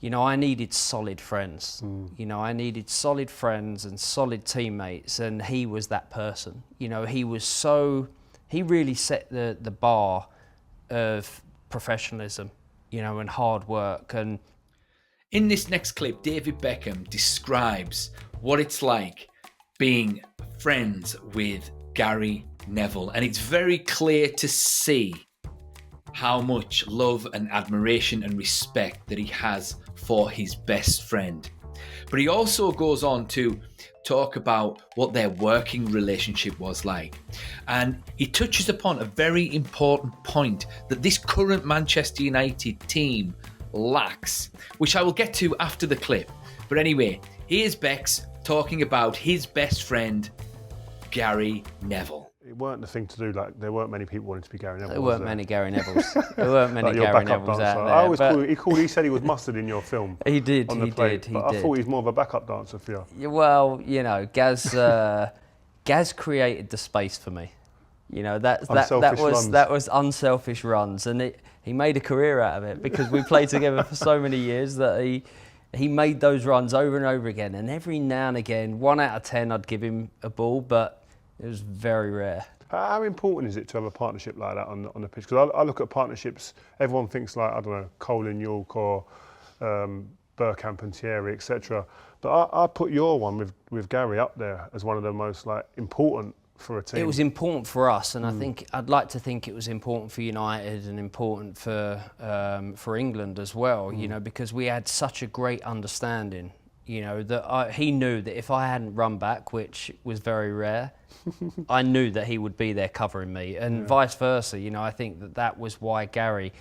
I needed solid friends. I needed solid friends and solid teammates, and he was that person. He really set the bar of professionalism, and hard work. And in this next clip, David Beckham describes what it's like being friends with Gary Neville, and it's very clear to see how much love and admiration and respect that he has for his best friend. But he also goes on to talk about what their working relationship was like. And he touches upon a very important point that this current Manchester United team lacks, which I will get to after the clip. But anyway, here's Bex talking about his best friend, Gary Neville. It weren't the thing to do. Like, there weren't many people wanting to be Gary Neville. There weren't many Gary Nevilles. There weren't many Gary Nevilles out there. He said he was mustard in your film. He did. On the plate. I thought he was more of a backup dancer for you. Well, Gaz created the space for me. That was unselfish runs, and he made a career out of it because we played together for so many years that he made those runs over and over again. And every now and again, 1 out of 10, I'd give him a ball, but it was very rare. How important is it to have a partnership like that on the pitch? Because I look at partnerships, everyone thinks like, I don't know, Cole and York or Bergkamp and Thierry, etc. But I put your one with Gary up there as one of the most important for a team. It was important for us, and I'd like to think it was important for United and important for England as well. Because we had such a great understanding. That he knew that if I hadn't run back, which was very rare, I knew that he would be there covering me, and vice versa. I think that was why Gary,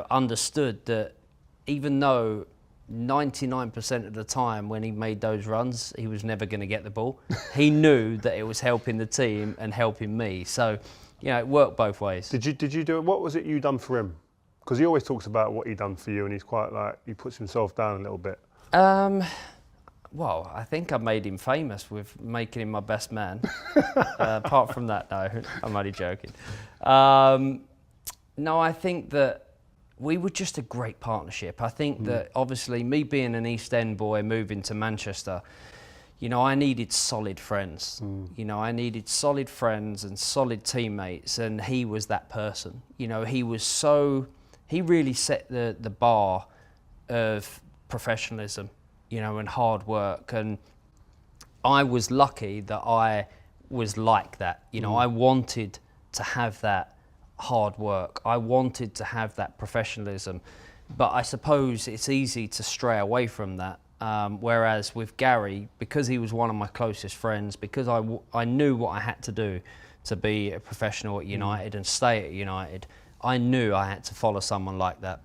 understood that even though 99% of the time when he made those runs, he was never going to get the ball, he knew that it was helping the team and helping me. So, it worked both ways. Did you do it? What was it you done for him? Because he always talks about what he done for you, and he's quite he puts himself down a little bit. Well, I think I made him famous with making him my best man. Apart from that, no, I'm only joking. No, I think that we were just a great partnership. I think that obviously me being an East End boy moving to Manchester, I needed solid friends. I needed solid friends and solid teammates, and he was that person. He really set the bar of professionalism, and hard work. And I was lucky that I was like that. I wanted to have that hard work. I wanted to have that professionalism. But I suppose it's easy to stray away from that. Whereas with Gary, because he was one of my closest friends, because I knew what I had to do to be a professional at United and stay at United, I knew I had to follow someone like that.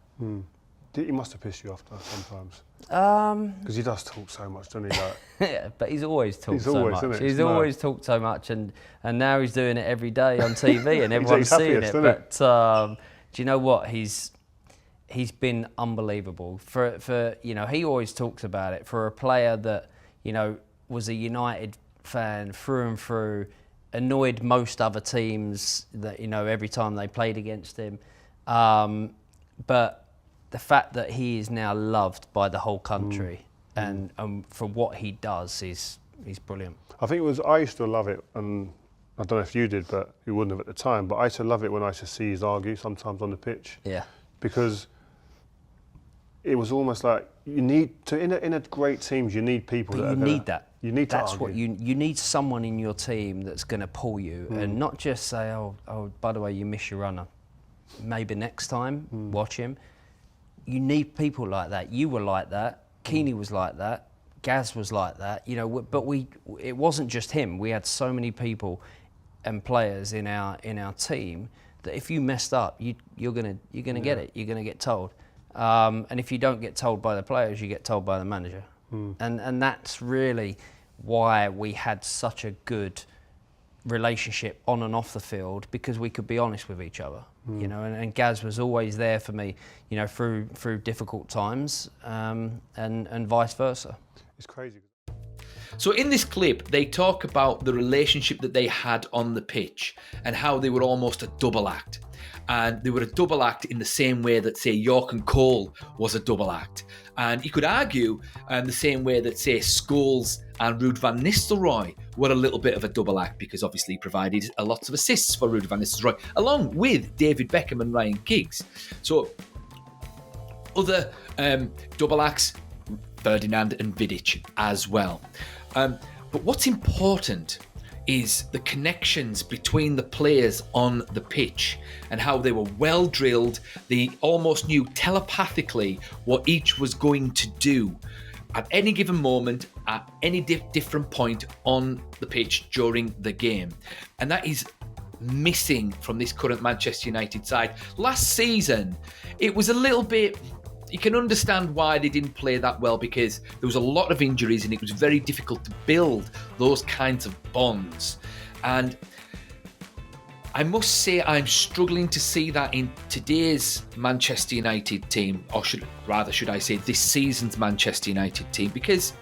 He must have pissed you off sometimes. Because he does talk so much, doesn't he? Yeah, but he's always talked so much. He's always talked so much, and now he's doing it every day on TV, and everyone's seeing it. But do you know what? He's been unbelievable. For he always talks about it. For a player that was a United fan through and through, annoyed most other teams that every time they played against him, but the fact that he is now loved by the whole country and for what he does, he's brilliant. I think I used to love it, and I don't know if you did, but you wouldn't have at the time, but I used to love it when I used to see his argue sometimes on the pitch. Yeah. Because it was almost like you need to, in a great teams, you need people that need that. You need to That's argue. what you need someone in your team that's going to pull you and not just say, oh, by the way, you miss your runner. Maybe next time, watch him. You need people like that. You were like that. Keeney was like that. Gaz was like that. But it wasn't just him. We had so many people and players in our team that if you messed up, you're gonna get it. You're gonna get told. And if you don't get told by the players, you get told by the manager. And that's really why we had such a good relationship on and off the field, because we could be honest with each other. And Gaz was always there for me, through difficult times, and vice versa. It's crazy. So in this clip, they talk about the relationship that they had on the pitch and how they were almost a double act. And they were a double act in the same way that, say, York and Cole was a double act. And you could argue the same way that, say, Scholes and Ruud van Nistelrooy were a little bit of a double act, because obviously he provided a lot of assists for Ruud van Nistelrooy, along with David Beckham and Ryan Giggs. So other double acts, Ferdinand and Vidic as well. But what's important is the connections between the players on the pitch and how they were well drilled. They almost knew telepathically what each was going to do at any given moment, at any different point on the pitch during the game. And that is missing from this current Manchester United side. Last season, it was a little bit... You can understand why they didn't play that well, because there was a lot of injuries and it was very difficult to build those kinds of bonds. And I must say I'm struggling to see that in today's Manchester United team, or should I say this season's Manchester United team, because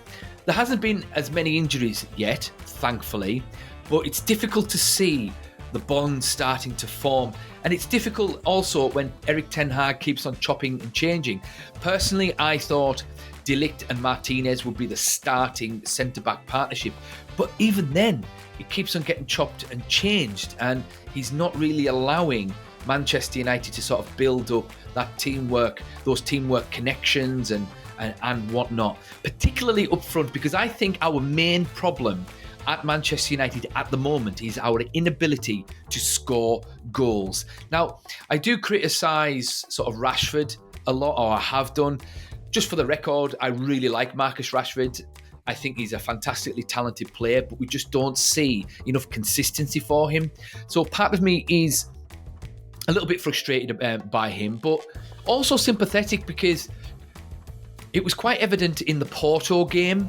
there hasn't been as many injuries yet, thankfully, but it's difficult to see the bond starting to form. And it's difficult also when Erik Ten Hag keeps on chopping and changing. Personally, I thought De Ligt and Martinez would be the starting centre-back partnership. But even then, it keeps on getting chopped and changed. And he's not really allowing Manchester United to sort of build up that teamwork, those teamwork connections and whatnot. Particularly up front, because I think our main problem at Manchester United at the moment is our inability to score goals. Now, I do criticise sort of Rashford a lot, or I have done. Just for the record, I really like Marcus Rashford. I think he's a fantastically talented player, but we just don't see enough consistency for him. So part of me is a little bit frustrated by him, but also sympathetic, because it was quite evident in the Porto game.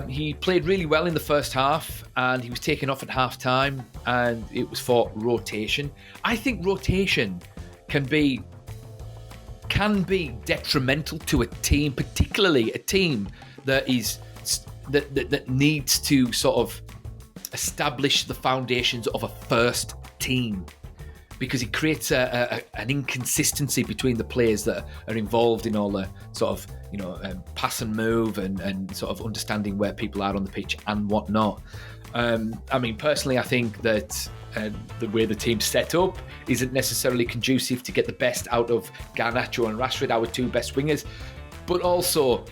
He played really well in the first half and he was taken off at half time, and it was for rotation. I think rotation can be detrimental to a team, particularly a team that needs to sort of establish the foundations of a first team, because it creates an inconsistency between the players that are involved in all the sort of, pass and move and sort of understanding where people are on the pitch and whatnot. I mean, personally, I think that the way the team's set up isn't necessarily conducive to get the best out of Garnacho and Rashford, our two best wingers. But also,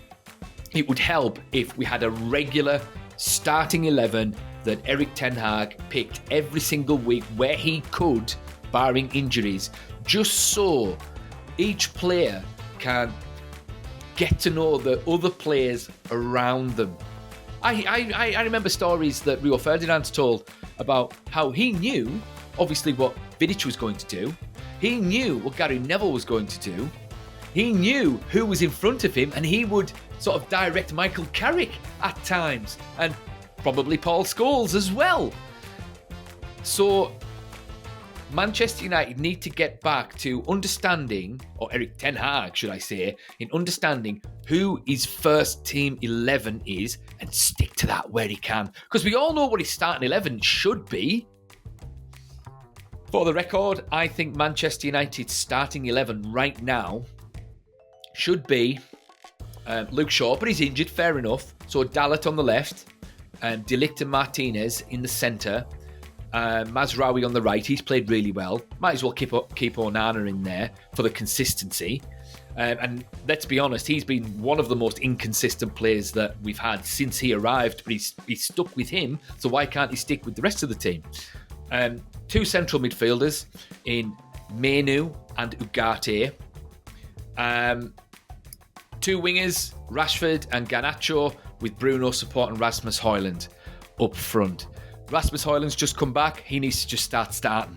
it would help if we had a regular starting 11 that Erik Ten Hag picked every single week where he could, barring injuries, just so each player can get to know the other players around them. I remember stories that Rio Ferdinand told about how he knew, obviously, what Vidic was going to do. He knew what Gary Neville was going to do. He knew who was in front of him, and he would sort of direct Michael Carrick at times, and probably Paul Scholes as well. So Manchester United need to get back to understanding, or Erik Ten Hag, should I say, in understanding who his first team 11 is and stick to that where he can. Because we all know what his starting 11 should be. For the record, I think Manchester United's starting 11 right now should be Luke Shaw, but he's injured, fair enough. So Dalot on the left, De Ligt and Martinez in the centre, Mazraoui on the right. He's played really well. Might as well keep Onana in there for the consistency. And let's be honest, he's been one of the most inconsistent players that we've had since he arrived, but he's stuck with him, so why can't he stick with the rest of the team? Two central midfielders in Menu and Ugarte. Two wingers, Rashford and Garnacho, with Bruno supporting Rasmus Højlund up front. Rasmus Højlund's just come back. He needs to just start starting.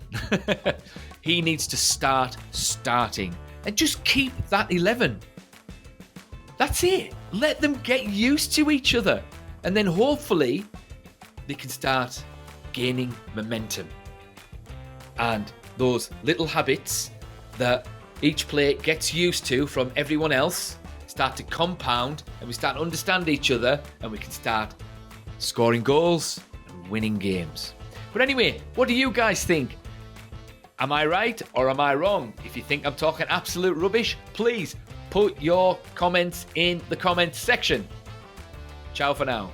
He needs to start starting. And just keep that 11. That's it. Let them get used to each other. And then hopefully they can start gaining momentum. And those little habits that each player gets used to from everyone else start to compound, and we start to understand each other, and we can start scoring goals and winning games. But anyway, what do you guys think? Am I right or am I wrong? If you think I'm talking absolute rubbish, please put your comments in the comments section. Ciao for now.